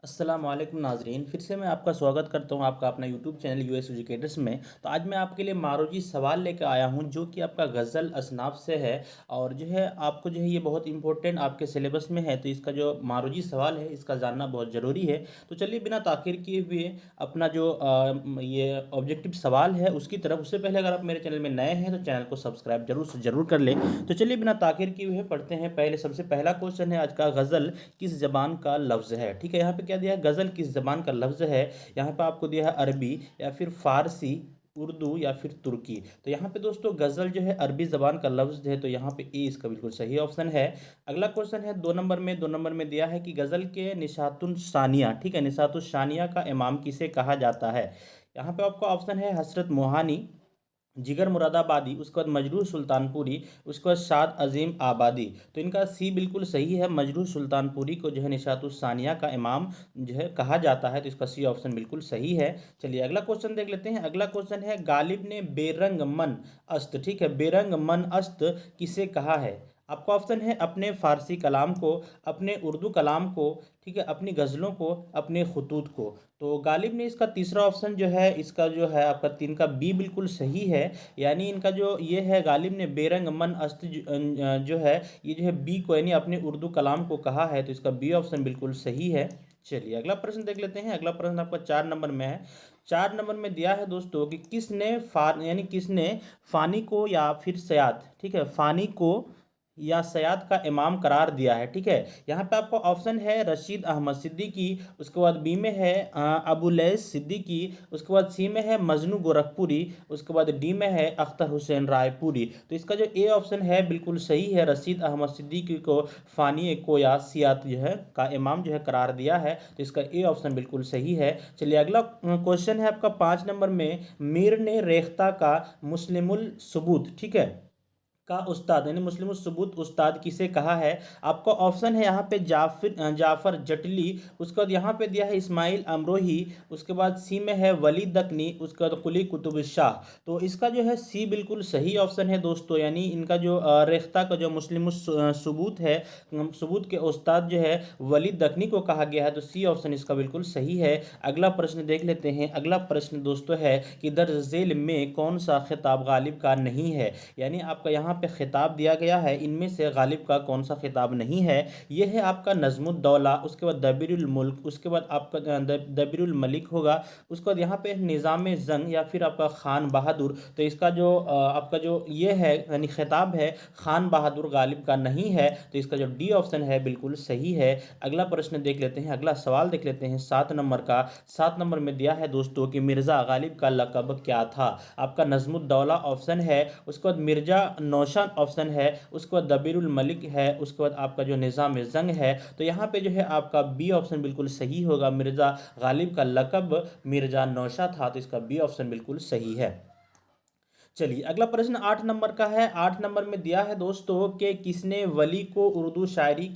अस्सलाम वालेकुम नाजरीन, फिर से मैं आपका स्वागत करता हूं आपका अपना यूट्यूब चैनल यूएस एजुकेटर्स में। तो आज मैं आपके लिए मारूजी सवाल लेकर आया हूं जो कि आपका गज़ल असनाफ से है। और जो है आपको जो है ये बहुत इंपॉर्टेंट आपके सिलेबस में है, तो इसका जो मारूजी सवाल है इसका जानना बहुत ज़रूरी है। तो चलिए बिना ताख़ीर किए हुए अपना जो ये ऑब्जेक्टिव सवाल है उसकी तरफ। उससे पहले अगर आप मेरे चैनल में नए हैं तो चैनल को सब्सक्राइब जरूर से ज़रूर कर लें। तो चलिए बिना ताख़ीर किए हुए पढ़ते हैं। पहले सबसे पहला क्वेश्चन है आज का, गज़ल किस ज़बान का लफ्ज़ है। ठीक है, यहाँ पे क्या दिया है, गज़ल किस ज़बान का लफ्ज़ है। यहाँ पे आपको दिया है अरबी या फिर फ़ारसी, उर्दू या फिर तुर्की। तो यहाँ पे दोस्तों गज़ल जो है अरबी ज़बान का लफ्ज़ है, तो यहाँ पे ए इसका बिल्कुल सही ऑप्शन है। अगला क्वेश्चन है दो नंबर में दिया है कि गज़ल के निशातुन सानिया, ठीक है, निशातुन सानिया का इमाम किसे कहा जाता है। यहाँ पे आपका ऑप्शन है हज़रत मोहानी, जिगर मुरादाबादी, उसके बाद मजरूह सुल्तानपुरी, उसके बाद शाद अजीम आबादी। तो इनका सी बिल्कुल सही है। मजरूह सुल्तानपुरी को जो है निशातुस सानिया का इमाम जो है कहा जाता है, तो इसका सी ऑप्शन बिल्कुल सही है। चलिए अगला क्वेश्चन देख लेते हैं। अगला क्वेश्चन है, गालिब ने बेरंग मन अस्त, ठीक है, बेरंग मन अस्त किसे कहा है। आपका ऑप्शन है अपने फ़ारसी कलाम को, अपने उर्दू कलाम को, ठीक है, अपनी गज़लों को, अपने खतूत को। तो गालिब ने इसका तीसरा ऑप्शन जो है, इसका जो है आपका तीन का बी बिल्कुल सही है। यानी इनका जो ये है, गालिब ने बेरंग मन अस्त जो है ये जो है बी को यानी अपने उर्दू कलाम को कहा है, तो इसका बी ऑप्शन बिल्कुल सही है। चलिए अगला प्रश्न देख लेते हैं। अगला प्रश्न आपका 4 नंबर में है। 4 नंबर में दिया है दोस्तों कि किसने किसने फ़ानी को या फिर सयात, ठीक है, फ़ानी को या सयात का इमाम करार दिया है। ठीक है, यहाँ पे आपका ऑप्शन है रशीद अहमद सिद्दीकी, उसके बाद बी में है अबुलैस सिद्दीकी, उसके बाद सी में है मजनू गोरखपुरी, उसके बाद डी में है अख्तर हुसैन रायपुरी। तो इसका जो ए ऑप्शन है बिल्कुल सही है। रशीद अहमद सिद्दीकी को फ़ानी को या सियात जो है का इमाम जो है करार दिया है, तो इसका ए ऑप्शन बिल्कुल सही है। चलिए अगला क्वेश्चन है आपका 5 नंबर में, मीर ने रेख्ता का मुस्लिमुल सबूत, ठीक है, का उस्ताद यानी मुस्लिम सबूत उस्ताद किसे कहा है। आपका ऑप्शन है यहाँ पे जाफ़र जटली, उसके बाद यहाँ पे दिया है इस्माइल अमरोही, उसके बाद सी में है वली दकनी, उसके बाद कुली कुतुब शाह। तो इसका जो है सी बिल्कुल सही ऑप्शन है दोस्तों। यानी इनका जो रेख्ता का जो मुस्लिम सबूत है, सबूत के उस्ताद जो है वली दकनी को कहा गया है, तो सी ऑप्शन इसका बिल्कुल सही है। अगला प्रश्न देख लेते हैं। अगला प्रश्न दोस्तों है कि दर्ज झेल में कौन सा खिताब गालिब का नहीं है। यानी आपका यहाँ पे खिताब दिया गया है, इनमें से गालिब का कौन सा खिताब नहीं है। यह है आपका नज़्मुद्दौला, उसके बाद दबीरुल मुल्क, उसके बाद आपका दबीरुल मलिक होगा, उसके बाद यहाँ पे निज़ाम जंग या फिर आपका खान बहादुर। तो इसका जो आपका जो ये है यानी खिताब है खान बहादुर गालिब का नहीं है, तो इसका जो डी ऑप्शन है बिल्कुल सही है। अगला प्रश्न देख लेते हैं, अगला सवाल देख लेते हैं 7 नंबर का। 7 नंबर में दिया है दोस्तों कि मिर्ज़ा गालिब का लक़ब क्या था। आपका नज़्मुद्दौला ऑप्शन है, उसके बाद मिर्ज़ा नौशान ऑप्शन है, उसके बाद दबीरुल मलिक है, उसके बाद आपका जो निज़ाम जंग है। तो यहाँ पे जो है आपका बी ऑप्शन बिल्कुल सही होगा। मिर्ज़ा गालिब का लक़ब मिर्ज़ा नौशा था, तो इसका बी ऑप्शन बिल्कुल सही है। चलिए अगला प्रश्न 8 नंबर का है। 8 नंबर में दिया है दोस्तों कि किसने वली को उर्दू शायरी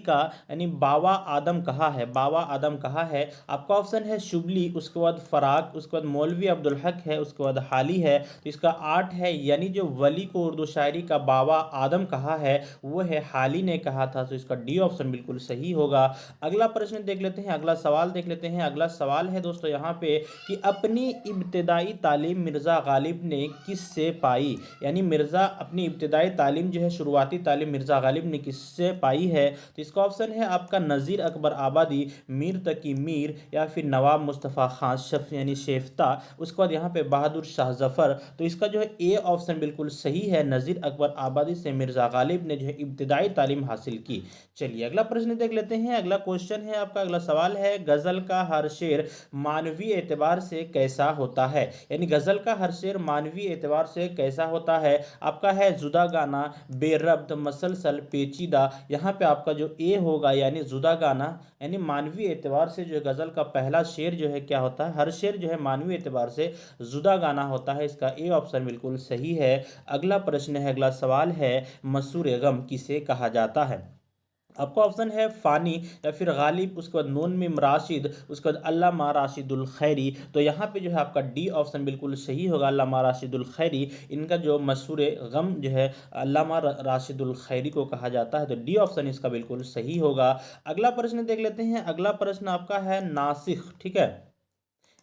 का यानी बावा आदम कहा है। बावा आदम कहा है। आपका ऑप्शन है शुबली, उसके बाद फराक, उसके बाद मौलवी अब्दुल हक है, उसके बाद हाली है। तो इसका 8 है। यानी जो वली को उर्दू शायरी का बावा आदम कहा है वो है हाली ने कहा था, तो इसका डी ऑप्शन बिल्कुल सही होगा। अगला प्रश्न देख लेते हैं, अगला सवाल देख लेते हैं। अगला सवाल है दोस्तों यहाँ पे कि अपनी इब्तदाई तालीम मिर्ज़ा गालिब ने किससे पाई। यानी मिर्ज़ा अपनी इब्तदाई तालीम जो है शुरुआती तालीम मिर्ज़ा गालिब ने किससे पाई है। तो इसका ऑप्शन है आपका नज़ीर अकबर आबादी, मीर तकी मीर या फिर नवाब मुस्तफ़ा खान शफ यानी शेफ्ता, उसके बाद यहाँ पे बहादुर शाह जफ़र। तो इसका जो है ए ऑप्शन बिल्कुल सही है। नज़ीर अकबर आबादी से मिर्ज़ा गालिब ने जो है इब्तदाई तालीम हासिल की। चलिए अगला प्रश्न देख लेते हैं। अगला क्वेश्चन है आपका, अगला सवाल है, गज़ल का हर शेर मानवी एतबार से कैसा होता है। यानी गज़ल का हर शेर मानवी एतबार से कैसा होता है। आपका है जुदा गाना, बेरब्त, मसलसल, पेचीदा। यहाँ पे आपका जो ए होगा यानी जुदा गाना, यानी मानवी एतबार से जो गज़ल का पहला शेर जो है क्या होता है, हर शेर जो है मानवी एतबार से जुदा गाना होता है। इसका ए ऑप्शन बिल्कुल सही है। अगला प्रश्न है, अगला सवाल है, मसूर गम किसे कहा जाता है। आपका ऑप्शन है फ़ानी या फिर गालिब, उसके बाद नून मीम राशिद, उसके बाद अल्लामा राशिदुल खैरी। तो यहाँ पे जो है आपका डी ऑप्शन बिल्कुल सही होगा, अल्लामा राशिदुल खैरी। इनका जो मशहूर गम जो है अल्लामा राशिदुल खैरी को कहा जाता है, तो डी ऑप्शन इसका बिल्कुल सही होगा। अगला प्रश्न देख लेते हैं। अगला प्रश्न आपका है नासिख, ठीक है।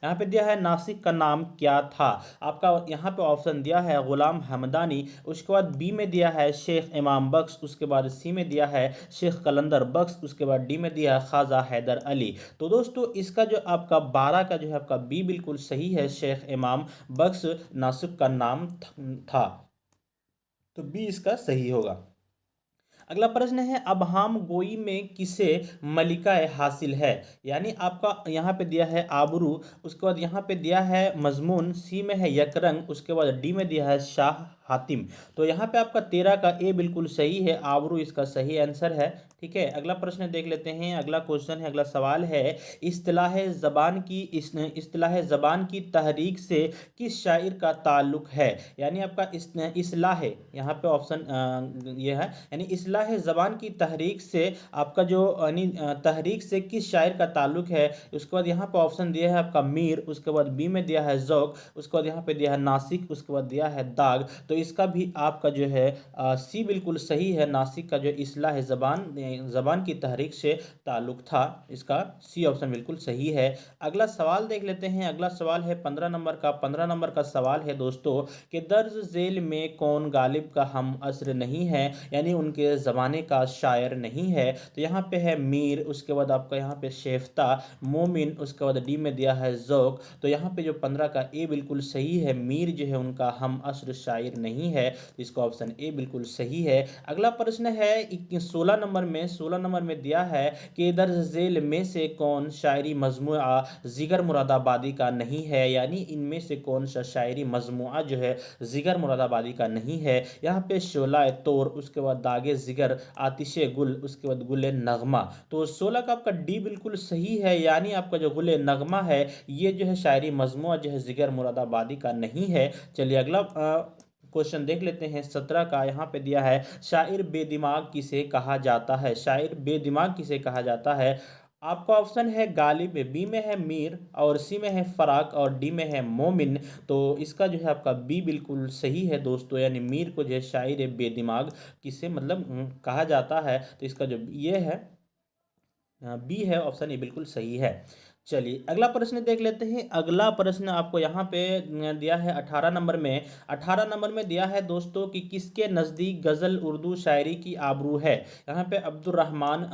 यहाँ पे दिया है नासिक का नाम क्या था। आपका यहाँ पे ऑप्शन दिया है गुलाम हमदानी, उसके बाद बी में दिया है शेख इमाम बख्श, उसके बाद सी में दिया है शेख कलंदर बख्श, उसके बाद डी में दिया है ख्वाजा हैदर अली। तो दोस्तों इसका जो आपका 12 का जो है आपका बी बिल्कुल सही है, शेख इमाम बख्श नासिक का नाम था। तो बी इसका सही होगा। अगला प्रश्न है अबहाम गोई में किसे मलिका हासिल है। यानी आपका यहाँ पे दिया है आबरू, उसके बाद यहाँ पे दिया है मजमून, सी में है यकरंग, उसके बाद डी में दिया है शाह हातिम। तो यहाँ पे आपका 13 का ए बिल्कुल सही है, आबरू इसका सही आंसर है। ठीक है, अगला प्रश्न देख लेते हैं। अगला क्वेश्चन है, अगला सवाल है इस्तिलाह ज़बान की तहरीक से किस शायर का ताल्लुक है। यानी आपका इस्लाह, यहाँ पे ऑप्शन ये है, यानी इस्लाह ज़बान की तहरीक से आपका जो यानी तहरीक से किस शायर का ताल्लुक है। उसके बाद यहाँ पे ऑप्शन दिया है आपका मीर, उसके बाद बी में दिया है ज़ौक़, उसके बाद यहाँ पे दिया है नासिक, उसके बाद दिया है दाग। तो इसका भी आपका जो है सी बिल्कुल सही है, नासिक का जो इस्लाह ज़बान की तहरीक से ताल्लुक था, इसका सी ऑप्शन बिल्कुल सही है। अगला सवाल देख लेते हैं। अगला सवाल है 15 नंबर का। 15 नंबर का सवाल है दोस्तों कि दर्ज झेल में कौन गालिब का हम असर नहीं है, यानी उनके ज़माने का शायर नहीं है। तो यहाँ पे है मीर, उसके बाद आपका यहाँ पे शेफ्ता, मोमिन, उसके बाद डी में दिया है ज़ौक़। तो यहाँ पे जो 15 का ए बिल्कुल सही है, मीर जो है उनका हम असर शायर नहीं है, तो इसका ऑप्शन ए बिल्कुल सही है। अगला प्रश्न है 16 नंबर में दिया है कि दर्ज झेल में से कौन शायरी मजमुआ जिगर मुरादाबादी का नहीं है। यानी इनमें से कौन सा शायरी मजमुआ जो है जिगर मुरादाबादी का नहीं है। यहाँ पे शोला तोर, उसके बाद दागे जिगर, आतिशे गुल, उसके बाद गुले नगमा। तो 16 का आपका डी बिल्कुल सही है, यानी आपका जो गुले नगमा है ये जो है शायरी मजमुआ जो है जिगर मुरादाबादी का नहीं है। चलिए अगला क्वेश्चन देख लेते हैं। 17 का यहाँ पे दिया है शायर बेदिमाग किसे कहा जाता है। शायर बेदिमाग किसे कहा जाता है। आपका ऑप्शन है गालिब, बी में है मीर, और सी में है फराक, और डी में है मोमिन। तो इसका जो है आपका बी बिल्कुल सही है दोस्तों, यानी मीर को जो है शायर बेदिमाग किसे मतलब कहा जाता है। तो इसका जो ये है बी है ऑप्शन, ये बिल्कुल सही है। चलिए अगला प्रश्न देख लेते हैं। अगला प्रश्न आपको यहाँ पे दिया है 18 नंबर में। 18 नंबर में दिया है दोस्तों कि किसके नज़दीक गज़ल उर्दू शायरी की आबरू है। यहाँ पे अब्दुर्रहमान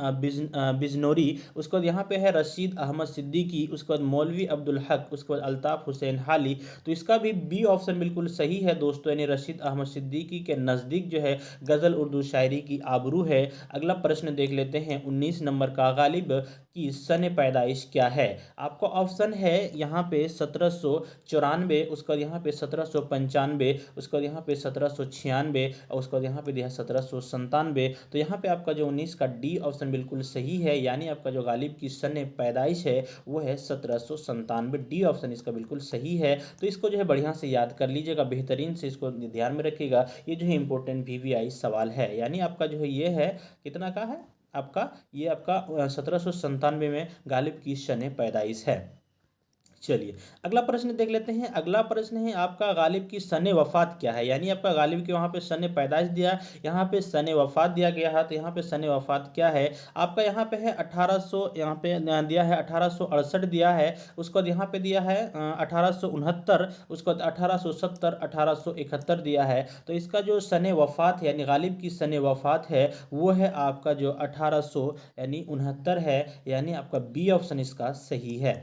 बिजनौरी, उसके बाद यहाँ पे है रशीद अहमद सिद्दीकी, उसके बाद मौलवी अब्दुल हक, उसके बाद अल्ताफ़ हुसैन हाली। तो इसका भी बी ऑप्शन बिल्कुल सही है दोस्तों, यानी रशीद अहमद सिद्दीकी के नज़दीक जो है गज़ल उर्दू शायरी की आबरू है। अगला प्रश्न देख लेते हैं 19 नंबर का। गालिब की सन पैदाइश क्या है। आपका ऑप्शन है यहाँ पे 1794, उसके बाद यहाँ पे 1795, उसके बाद यहाँ पे 1796, और उसके बाद यहाँ पे दिया है 1797। तो यहाँ पे आपका जो 19 का डी ऑप्शन बिल्कुल सही है, यानी आपका जो गालिब की सन पैदाइश है वो है 1797। डी ऑप्शन इसका बिल्कुल सही है। तो इसको जो है बढ़िया से याद कर लीजिएगा, बेहतरीन से इसको ध्यान में रखिएगा। ये जो है इंपॉर्टेंट VVI सवाल है, यानी आपका जो है ये है कितना का है आपका, ये आपका 1797 में गालिब की शन पैदाइश है। चलिए अगला प्रश्न देख लेते हैं। अगला प्रश्न है आपका गालिब की सन वफ़ात क्या है। यानी आपका गालिब के वहाँ पे सन पैदाइश दिया, यहाँ पे सन वफ़ात दिया गया है। तो यहाँ पे सन वफ़ात क्या है आपका, यहाँ पे है 1800, यहाँ पे दिया है 1868 दिया है। उसके बाद यहाँ पे दिया है 1869, उसके बाद 1870, 1871 दिया है। तो इसका जो सन वफ़ात है, यानी गालिब की सन वफ़ात है वो है आपका जो 1800 यानी 69 है, यानी आपका बी ऑप्शन इसका सही है।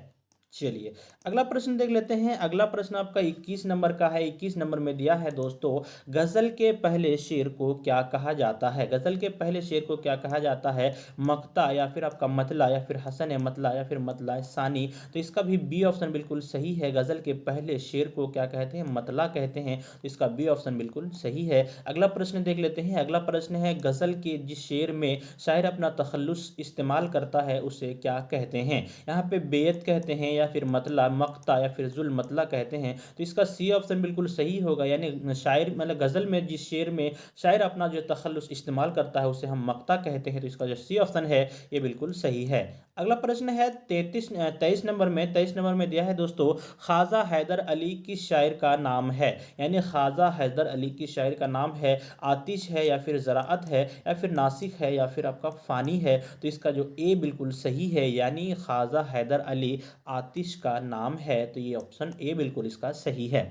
चलिए अगला प्रश्न देख लेते हैं। अगला प्रश्न आपका 21 नंबर का है। 21 नंबर में दिया है दोस्तों गज़ल के पहले शेर को क्या कहा जाता है। गज़ल के पहले शेर को क्या कहा जाता है, मक्ता, या फिर आपका मतला, या फिर हसन मतला, या फिर मतला सानी। तो इसका भी बी ऑप्शन बिल्कुल सही है। गज़ल के पहले शेर को क्या कहते हैं, मतला कहते हैं। तो इसका बी ऑप्शन बिल्कुल सही है। अगला प्रश्न देख लेते हैं। अगला प्रश्न है गज़ल के जिस शेर में शायर अपना तखल्लुस इस्तेमाल करता है उसे क्या कहते हैं। यहाँ पे बेयत कहते हैं, या या फिर मतला, मक्ता या फिर जुल मतला कहते हैं। तो इसका सी ऑप्शन बिल्कुल सही होगा, यानी शायर मतलब गज़ल में जिस शेर में शायर अपना जो तखल्लुस इस्तेमाल करता है उसे हम मक्ता कहते हैं। तो इसका जो सी ऑप्शन है ये बिल्कुल सही है। अगला प्रश्न है 23 नंबर में दिया है दोस्तों, ख्वाजा हैदर अली किस शायर का नाम है। यानी ख्वाजा हैदर अली किस शायर का नाम है, आतिश है या फिर ज़राअत है या फिर नासिक है या फिर आपका फ़ानी है। तो इसका जो ए बिल्कुल सही है, यानी ख्वाजा हैदर अली आतिश का नाम है। तो ये ऑप्शन ए बिल्कुल इसका सही है।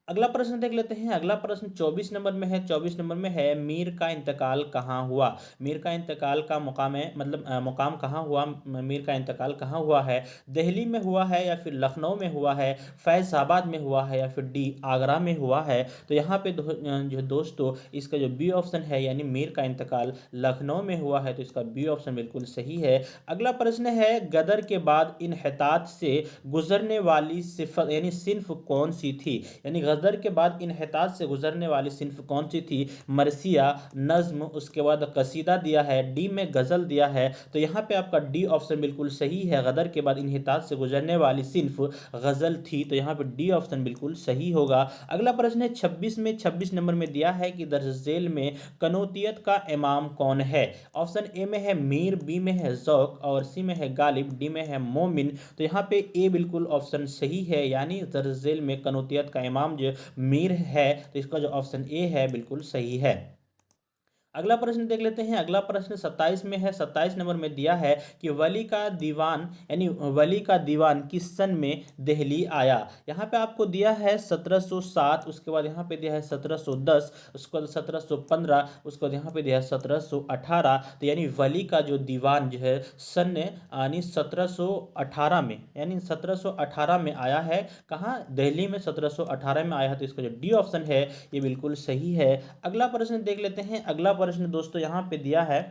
अगला प्रश्न देख लेते हैं। अगला प्रश्न 24 नंबर में है। 24 नंबर में है, मीर का इंतकाल कहाँ हुआ। मीर का इंतकाल का मुकाम है मतलब मुकाम कहाँ हुआ, मीर का इंतकाल कहाँ हुआ है। दिल्ली में हुआ है या फिर लखनऊ में हुआ है, फैज़ाबाद में हुआ है या फिर डी आगरा में हुआ है। तो यहाँ पे जो दोस्तों इसका जो बी ऑप्शन है, यानी मीर का इंतकाल लखनऊ में हुआ है। तो इसका बी ऑप्शन बिल्कुल सही है। अगला प्रश्न है, गदर के बाद इन्हितात से गुजरने वाली सिफत यानी सिन्फ कौन सी थी। यानी गदर के बाद इन्हितात से गुजरने वाली सिन्फ कौन सी थी। मरसिया, नज्म, उसके बाद कसीदा दिया है, डी में गज़ल दिया है। तो यहाँ पे आपका डी ऑप्शन बिल्कुल सही है, गदर के बाद इन्हितात से गुजरने वाली सिन्फ गज़ल थी। तो यहाँ पे डी ऑप्शन बिल्कुल सही होगा। अगला प्रश्न है 26 नंबर में दिया है कि दर्ज झेल में कनौतियत का इमाम कौन है। ऑप्शन ए में है मीर, बी में है ज़ौक़ और सी में है गालिब, डी में है मोमिन। तो यहाँ पे ए बिल्कुल ऑप्शन सही है, यानी दर्ज झेल में कनौतियत का इमाम जो मीर है। तो इसका जो ऑप्शन ए है बिल्कुल सही है। अगला प्रश्न देख लेते हैं। अगला प्रश्न 27 में है। 27 नंबर में दिया है कि वली का दीवान यानी वली का दीवान किस सन में दिल्ली आया। यहाँ पे आपको दिया है 1707, उसके बाद यहाँ पे दिया है 1710, उसके बाद 1715, उसके बाद यहाँ पे दिया है 1718। तो यानी वली का जो दीवान जो है सन यानी 1718 में, यानी 1718 में आया है। कहाँ, दिल्ली में 1718 में आया है। तो इसका जो डी ऑप्शन है ये बिल्कुल सही है। अगला प्रश्न देख लेते हैं। अगला प्रश्न दोस्तों यहाँ पे दिया है,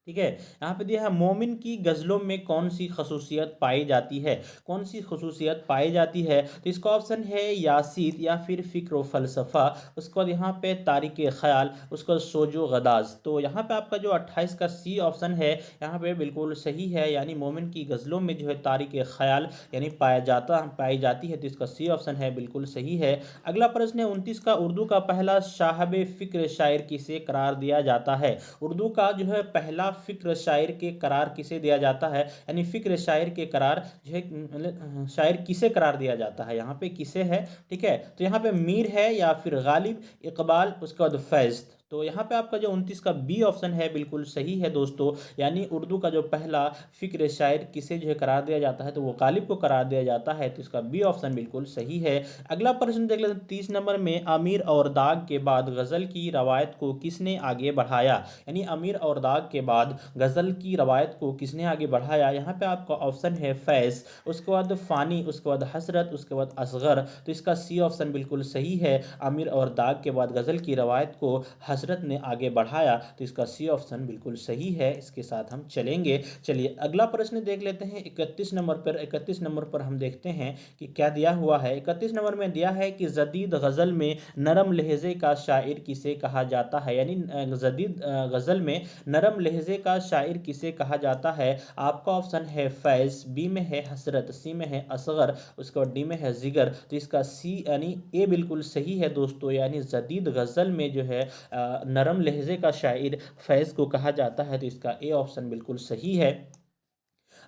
ठीक है, यहाँ पे दिया है, मोमिन की गज़लों में कौन सी खसूसियत पाई जाती है। कौन सी खसूसियत पाई जाती है। तो इसका ऑप्शन है यासीत या फिर फ़िक्र व फ़लसफ़ा, उसके बाद यहाँ पे तारीक़ ख़याल, उसके बाद सोजो गदाज़। तो यहाँ पे आपका जो 28 का सी ऑप्शन है यहाँ पे बिल्कुल सही है, यानी मोमिन की गज़लों में जो है तारीक़ ख़याल यानी पाई जाती है। तो इसका सी ऑप्शन है बिल्कुल सही है। अगला प्रश्न है 29 का, उर्दू का पहला साहब फ़िक्र शायर किसे करार दिया जाता है। उर्दू का जो है पहला फ़िक्र शायर के करार किसे दिया जाता है, यानी फ़िक्र शायर के करार जो है मतलब शायर किसे करार दिया जाता है, यहाँ पे किसे है। ठीक है, तो यहाँ पे मीर है या फिर गालिब, इकबाल, उसके बाद फैज़। तो यहाँ पे आपका जो 29 का बी ऑप्शन है बिल्कुल सही है दोस्तों, यानी उर्दू का जो पहला फ़िक्र शायर किसे जो है करार दिया जाता है तो वो गालिब को करार दिया जाता है। तो इसका बी ऑप्शन बिल्कुल सही है। अगला प्रश्न देख लेते हैं 30 नंबर में, अमीर और दाग के बाद गज़ल की रवायत को किसने आगे बढ़ाया। यानी अमीर और दाग के बाद गज़ल की रवायत को किसने आगे बढ़ाया। यहाँ पे आपका ऑप्शन है फैज़, उसके बाद फ़ानी, उसके बाद हसरत, उसके बाद असगर। तो इसका सी ऑप्शन बिल्कुल सही है, अमीर और दाग के बाद गज़ल की रवायत को हसरत ने आगे बढ़ाया। तो इसका सी ऑप्शन बिल्कुल सही है, इसके साथ हम चलेंगे। चलिए अगला प्रश्न देख लेते हैं 31 नंबर पर। 31 नंबर पर हम देखते हैं कि क्या दिया हुआ है। 31 नंबर में दिया है कि जदीद गज़ल में नरम लहजे का शायर किसे कहा जाता है। यानी जदीद गज़ल में नरम लहजे का शायर किसे कहा जाता है। आपका ऑप्शन है फैज़, बी में है हसरत, सी में है असगर, उसके बाद डी में है जिगर। तो इसका सी यानी ए बिल्कुल सही है दोस्तों, यानी जदीद गज़ल में जो है नरम लहजे का शायर फैज़ को कहा जाता है। तो इसका ए ऑप्शन बिल्कुल सही है।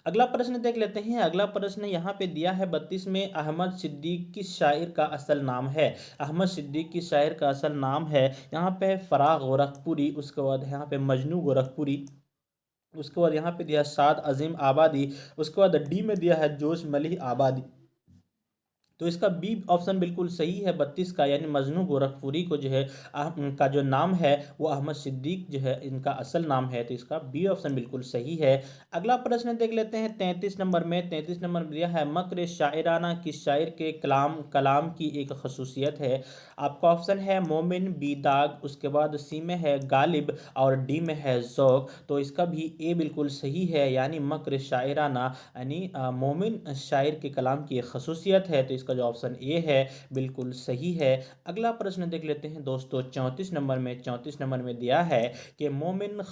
अगला प्रश्न देख लेते हैं। अगला प्रश्न यहाँ पे दिया है 32 में, अहमद सिद्दीक किस शायर का असल नाम है। अहमद सिद्दीक किस शायर का असल नाम है। यहाँ पे फ़राग गोरखपुरी, उसके बाद यहाँ पे मजनू गोरखपुरी, उसके बाद यहाँ पे दिया साद अजीम आबादी, उसके बाद डी में दिया है जोश मलिह आबादी। तो इसका बी ऑप्शन बिल्कुल सही है 32 का, यानी मजनू गोरखपुरी को जो है का जो नाम है वो अहमद सिद्दीक जो है इनका असल नाम है। तो इसका बी ऑप्शन बिल्कुल सही है। अगला प्रश्न देख लेते हैं 33 नंबर में। 33 नंबर में दिया है, मक्र शायराना किस शायर के कलाम की एक खसूसियत है। आपका ऑप्शन है मोमिन, बी दाग, उसके बाद सी में है गालिब और डी में है ज़ौक़। तो इसका भी ए बिल्कुल सही है, यानी मक्र शायराना यानी मोमिन शायर के कलाम की एक खसूसियत है। तो इसका इसका जो ऑप्शन ए है बिल्कुल सही है। अगला प्रश्न देख लेते हैं दोस्तों 34 नंबर में दिया है कि मोमिन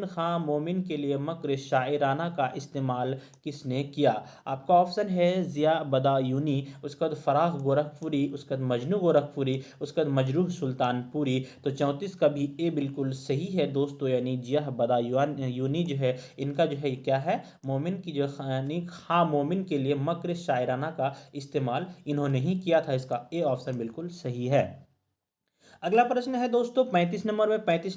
खां मोमिन के लिए मक्र शायराना का इस्तेमाल किसने किया। आपका ऑप्शन है ज़िया बदायूनी, उसके बाद फराह गोरखपुरी, उसके बाद मजनू गोरखपुरी, उसके बाद मजरूह सुल्तानपुरी। तो 34 का भी ए बिल्कुल सही है दोस्तों, यानी ज़िया बदायूनी जो है इनका जो है क्या है, मोमिन की जो यानी खां मोमिन के लिए मक्र शायराना का इस्तेमाल इन्होंने ही किया था। इसका ए ऑप्शन बिल्कुल सही है। अगला प्रश्न है दोस्तों 35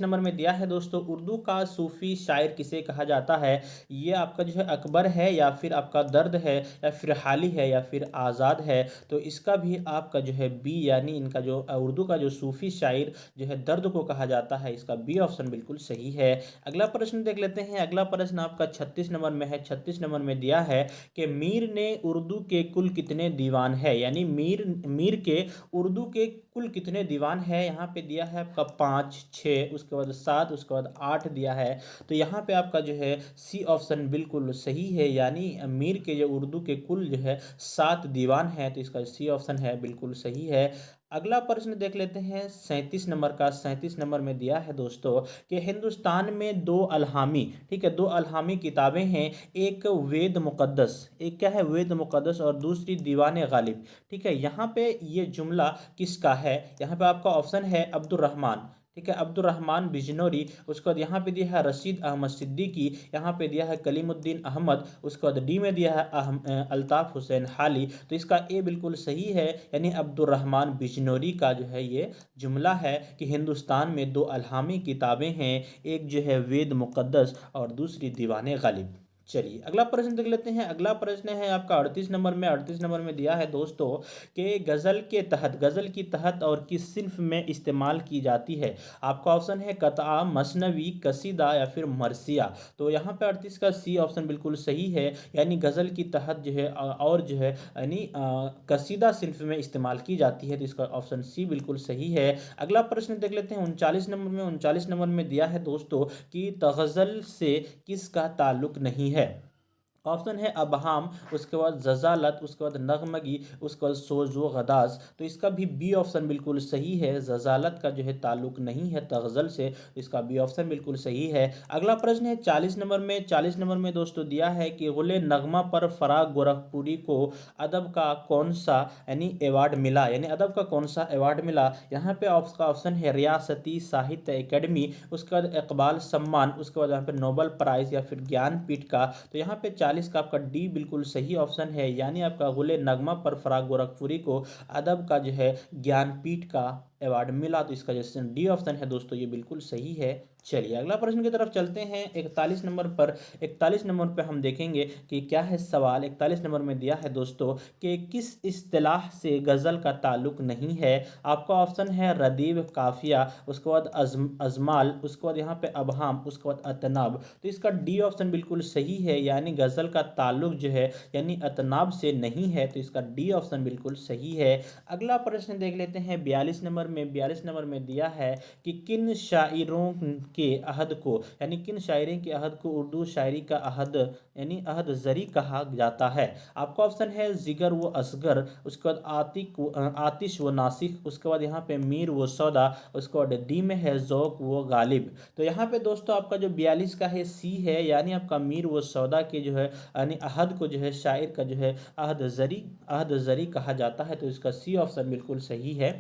नंबर में दिया है दोस्तों, उर्दू का सूफी शायर किसे कहा जाता है। ये आपका जो है अकबर है, या फिर आपका दर्द है, या फिर हाली है, या फिर आज़ाद है। तो इसका भी आपका जो है बी, यानी इनका जो उर्दू का जो सूफी शायर जो है दर्द को कहा जाता है। इसका बी ऑप्शन बिल्कुल सही है। अगला प्रश्न देख लेते हैं। अगला प्रश्न आपका 36 नंबर में है। 36 नंबर में दिया है कि मीर ने उर्दू के कुल कितने दीवान है, यानी मीर मीर के उर्दू के कुल कितने दीवान है। यहाँ पे दिया है आपका 5, 6, उसके बाद 7, उसके बाद 8 दिया है। तो यहाँ पे आपका जो है सी ऑप्शन बिल्कुल सही है, यानी मीर के जो उर्दू के कुल जो है 7 दीवान है। तो इसका सी ऑप्शन है बिल्कुल सही है। अगला प्रश्न देख लेते हैं 37 नंबर का। 37 नंबर में दिया है दोस्तों कि हिंदुस्तान में दो अलहामी, ठीक है, दो अलहामी किताबें हैं। एक वेद मुक़द्दस, एक क्या है वेद मुक़द्दस, और दूसरी दीवान गालिब। ठीक है, यहाँ पे ये जुमला किसका है। यहाँ पे आपका ऑप्शन है अब्दुर्रहमान, ठीक है, अब्दुर्रहमान बिजनौरी। उसके बाद यहाँ पे दिया है रशीद अहमद सिद्दीकी, यहाँ पे दिया है कलीमुद्दीन अहमद, उसके बाद डी में दिया है अल्ताफ़ हुसैन हाली। तो इसका ए बिल्कुल सही है, यानी अब्दुर्रहमान बिजनौरी का जो है ये जुमला है कि हिंदुस्तान में दो अलहामी किताबें हैं, एक जो है वेद मुक़द्दस और दूसरी दीवान गालिब। चलिए अगला प्रश्न देख लेते हैं। अगला प्रश्न है आपका 38 नंबर में। 38 नंबर में दिया है दोस्तों कि गज़ल की तहत और किस सिन्फ में इस्तेमाल की जाती है। आपका ऑप्शन है कतआ, मसनवी, कसीदा, या फिर मरसिया। तो यहाँ पे 38 का सी ऑप्शन बिल्कुल सही है, यानी गज़ल की तहत जो है और जो है यानी कसीदा सिन्फ में इस्तेमाल की जाती है। तो इसका ऑप्शन सी बिल्कुल सही है। अगला प्रश्न देख लेते हैं 39 नंबर में। 39 नंबर में दिया है दोस्तों कि तग़ज़ल से किसका ताल्लुक नहीं है। ऑप्शन है अबहाम, उसके बाद जजालत, उसके बाद नगमगी, उसके बाद सोज व गदास। तो इसका भी बी ऑप्शन बिल्कुल सही है, जजालत का जो है ताल्लुक नहीं है तगज़ल से। तो इसका बी ऑप्शन बिल्कुल सही है। अगला प्रश्न है 40 नंबर में। 40 नंबर में दोस्तों दिया है कि गुले नगमा पर फराग गोरखपुरी को अदब का कौन सा यानी अवार्ड मिला, यानी अदब का कौन सा अवार्ड मिला। यहाँ पे आपका ऑप्शन है रियासती साहित्य अकेडमी, उसके बाद इकबाल सम्मान, उसके बाद यहाँ पे नोबल प्राइज़, या फिर ज्ञानपीठ का। तो यहाँ पे 40 का आपका डी बिल्कुल सही ऑप्शन है, यानी आपका गुले नगमा पर फराग गोरखपुरी को अदब का जो है ज्ञानपीठ का अवार्ड मिला। तो इसका जो डी ऑप्शन है दोस्तों ये बिल्कुल सही है। चलिए अगला प्रश्न की तरफ चलते हैं। 41 नंबर पर 41 नंबर पर हम देखेंगे कि क्या है सवाल। 41 नंबर में दिया है दोस्तों कि किस इस्तिलाह से गज़ल का ताल्लुक नहीं है। आपका ऑप्शन है रदीब, काफिया, उसके बाद अजमाल, उसके बाद यहाँ पे अबहाम, उसके बाद अतनाब। तो इसका डी ऑप्शन बिल्कुल सही है, यानी गज़ल का ताल्लुक जो है यानी अतनाब से नहीं है। तो इसका डी ऑप्शन बिल्कुल सही है। अगला प्रश्न देख लेते हैं 42 नंबर में। 42 नंबर में दिया है कि किन शायरों के अहद को, यानी किन शायरी के अहद को उर्दू शायरी का अहद यानी अहद ज़री कहा जाता है। आपका ऑप्शन है जिगर व असगर, उसके बाद आतिश व नासिक, उसके बाद यहाँ पे मीर व सौदा, उसके बाद डी में है ज़ौक़ व गालिब। तो यहाँ पे दोस्तों आपका जो 42 का है सी है, यानी आपका मीर व सौदा के जो है यानी अहद को जो है शायर का जो है अहद ज़री कहा जाता है। तो इसका सी ऑप्शन बिल्कुल सही है।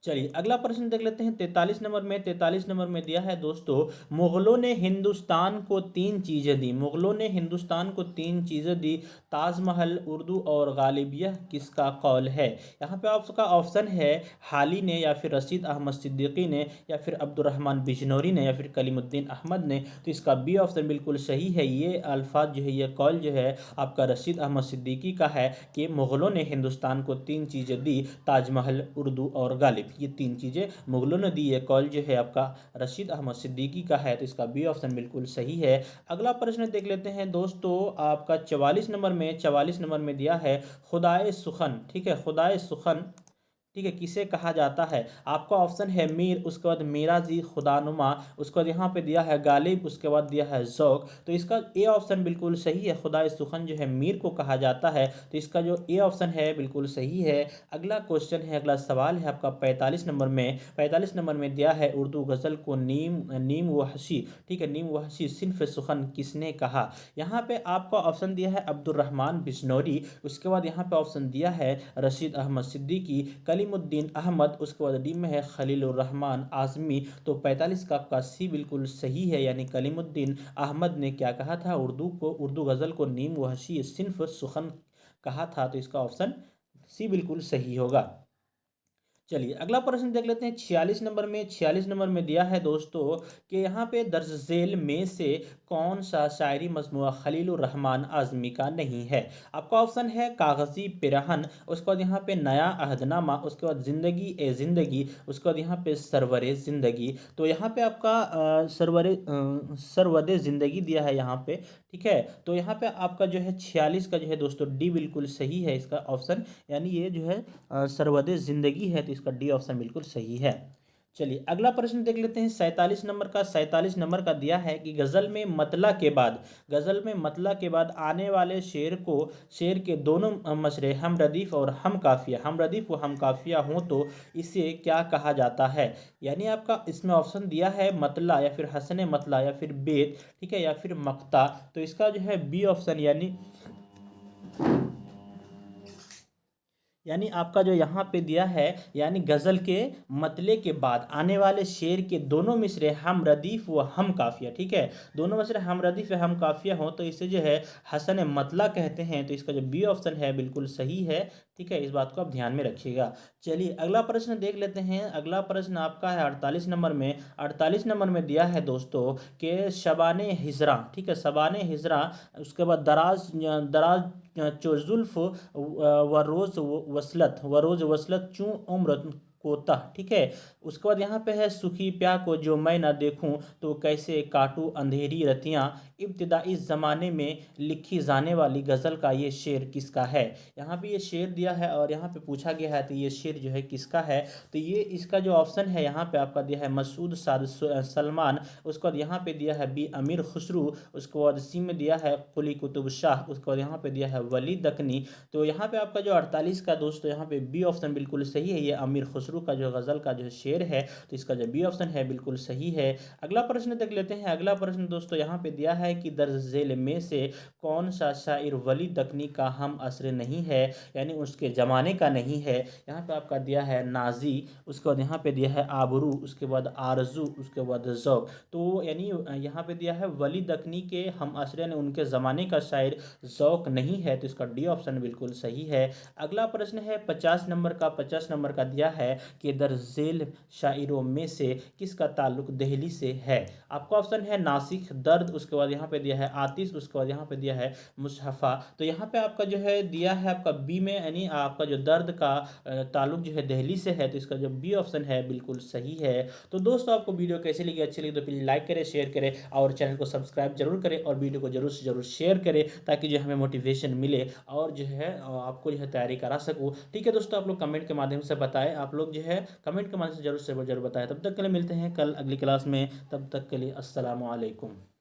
चलिए अगला प्रश्न देख लेते हैं 43 नंबर में। 43 नंबर में दिया है दोस्तों मुग़लों ने हिंदुस्तान को तीन चीज़ें दी। मुग़लों ने हिंदुस्तान को तीन चीज़ें दी, ताजमहल, उर्दू और गालिब। यह किसका कौल है। यहाँ पे आपका ऑप्शन है हाली ने, या फिर रशीद अहमद सिद्दीकी ने, या फिर अब्दुर्रहमान बिजनौरी ने, या फिर कलीमुद्दीन अहमद ने। तो इसका बी ऑप्शन बिल्कुल सही है। ये अल्फाज जो है ये कौल जो है आपका रशीद अहमद सिद्दीकी का है कि मुग़लों ने हिंदुस्तान को तीन चीज़ें दी, ताजमहल, उर्दू और गालिब। ये तीन चीज़ें मुग़लों ने दी। ये कौल जो है आपका रशीद अहमद सिद्दीकी का है। तो इसका बी ऑप्शन बिल्कुल सही है। अगला प्रश्न देख लेते हैं दोस्तों आपका 44 नंबर में। 44 नंबर में दिया है खुदाए सुखन, ठीक है, खुदाए सुखन ठीक है, किसे कहा जाता है? आपका ऑप्शन है मीर, उसके बाद मिराजी, खुदानुमा, उसके बाद यहाँ पे दिया है गालिब, उसके बाद दिया है ज़ौक़। तो इसका ए ऑप्शन बिल्कुल सही है, खुदाए सुखन जो है मीर को कहा जाता है। तो इसका जो ए ऑप्शन है बिल्कुल सही है। अगला क्वेश्चन है, अगला सवाल है आपका 45 नंबर में। 45 नंबर में दिया है उर्दू गज़ल को नीम नीम वहशी, ठीक है, नीम वहशी सिन्फ़ सुखन किसने कहा? यहाँ पे आपका ऑप्शन दिया है अब्दुर्रहमान बिजनौरी, उसके बाद यहाँ पे ऑप्शन दिया है रशीद अहमद सिद्दीकी, कलीमुद्दीन अहमद, उसके बाद डी में है खलीलुर रहमान आज़मी। तो 45 का आपका सी बिल्कुल सही है, यानी कलीमुद्दीन अहमद ने क्या कहा था? उर्दू गज़ल को नीम वहशी सिन्फ़ सुखन कहा था। तो इसका ऑप्शन सी बिल्कुल सही होगा। चलिए अगला प्रश्न देख लेते हैं 46 नंबर में। 46 नंबर में दिया है दोस्तों कि यहाँ पे दर्ज झेल में से कौन सा शायरी मजमूआ खलीलुर रहमान आज़मी का नहीं है? आपका ऑप्शन है कागज़ी पिरहन, उसके बाद यहाँ पे नया अहदनामा, उसके बाद ज़िंदगी ए ज़िंदगी, उसके बाद यहाँ पे सरवरे ज़िंदगी। तो यहाँ पे आपका सरवदे ज़िंदगी दिया है यहाँ पे, ठीक है। तो यहाँ पे आपका जो है 46 का जो है दोस्तों डी बिल्कुल सही है इसका ऑप्शन, यानी ये जो है सरवदे ज़िंदगी है। तो इसका डी ऑप्शन बिल्कुल सही है। चलिए अगला प्रश्न देख लेते हैं 47 नंबर का। 47 नंबर का दिया है कि गज़ल में मतला के बाद आने वाले शेर के दोनों मसरे हम रदीफ़ और हम रदीफ़ व हम काफ़िया हों तो इसे क्या कहा जाता है? यानी आपका इसमें ऑप्शन दिया है मतला या फिर हसन मतला या फिर बेत, ठीक है, या फिर मक्ता। तो इसका जो है बी ऑप्शन यानी आपका जो यहाँ पे दिया है, यानी गज़ल के मतले के बाद आने वाले शेर के दोनों मिसरे हम रदीफ़ व हम काफ़िया, ठीक है, दोनों मिसरे हम रदीफ़ व हम काफ़िया हों तो इसे जो है हसन मतला कहते हैं। तो इसका जो बी ऑप्शन है बिल्कुल सही है, ठीक है, इस बात को आप ध्यान में रखिएगा। चलिए अगला प्रश्न देख लेते हैं। अगला प्रश्न आपका है 48 नंबर में। 48 नंबर में दिया है दोस्तों कि शबाने हिजरा, ठीक है, शबाने हिजरा, उसके बाद दराज दराज चुजुल्फ व रोज़ वसलत चूँ उम्र कोता, ठीक है। उसके बाद यहाँ पे है सुखी प्या को जो मैं ना देखूं तो कैसे काटूं अंधेरी रतियाँ, इब्तिदाई ज़माने में लिखी जाने वाली गज़ल का ये शेर किसका है? यहाँ पे ये शेर दिया है और यहाँ पे पूछा गया है तो ये शेर जो है किसका है? तो ये इसका जो ऑप्शन है यहाँ पे आपका दिया है मसूद साद सलमान, उसके बाद यहाँ पे दिया है बी अमीर खुसरू, उसके बाद सी में दिया है कुली कुतुब शाह, उसके बाद यहाँ पे दिया है वली दकनी। तो यहाँ पे आपका जो 48 का दोस्तों यहाँ पे बी ऑप्शन बिल्कुल सही है, ये अमीर खुसरू का जो गज़ल का जो शेर है। तो इसका जो बी ऑप्शन है बिल्कुल सही है। अगला प्रश्न देख लेते हैं। अगला प्रश्न दोस्तों यहाँ पे दिया है कि दर्ज झेल में से कौन सा शायर वली दकनी का हम असर नहीं है, यानी उसके ज़माने का नहीं है? यहाँ पे आपका दिया है नाजी, उसके बाद यहाँ पे दिया है आबरू, उसके बाद आरजू, उसके बाद ज़ौक़। तो यानी यहाँ पे दिया है वली दकनी के हम असर यानी उनके ज़माने का शायर ज़ौक़ नहीं है। तो इसका डी ऑप्शन बिल्कुल सही है। अगला प्रश्न है 50 नंबर का। 50 नंबर का दिया है कि दर्जेल शायरों में से किसका ताल्लुक दिल्ली से है? आपका ऑप्शन है नासिक, दर्द, उसके बाद यहाँ पे दिया है आतिश, उसके बाद यहाँ पे दिया है मुसहफ़ा। तो यहाँ पे आपका जो है दिया है आपका बी में, यानी आपका जो दर्द का ताल्लुक जो है दिल्ली से है। तो इसका जो बी ऑप्शन है बिल्कुल सही है। तो दोस्तों आपको वीडियो कैसी लगी, अच्छी लगी तो प्लीज़ लाइक करें, शेयर करें और चैनल को सब्सक्राइब जरूर करें और वीडियो को जरूर से जरूर शेयर करें ताकि जो हमें मोटिवेशन मिले और जो है आपको जो है तैयारी करा सकूँ। ठीक है दोस्तों, आप लोग कमेंट के माध्यम से बताएं, आप लोग जो है कमेंट के माध्यम से जरूर बताएं। तब तक के लिए मिलते हैं कल अगली क्लास में, तब तक के लिए अस्सलामु अलैकुम।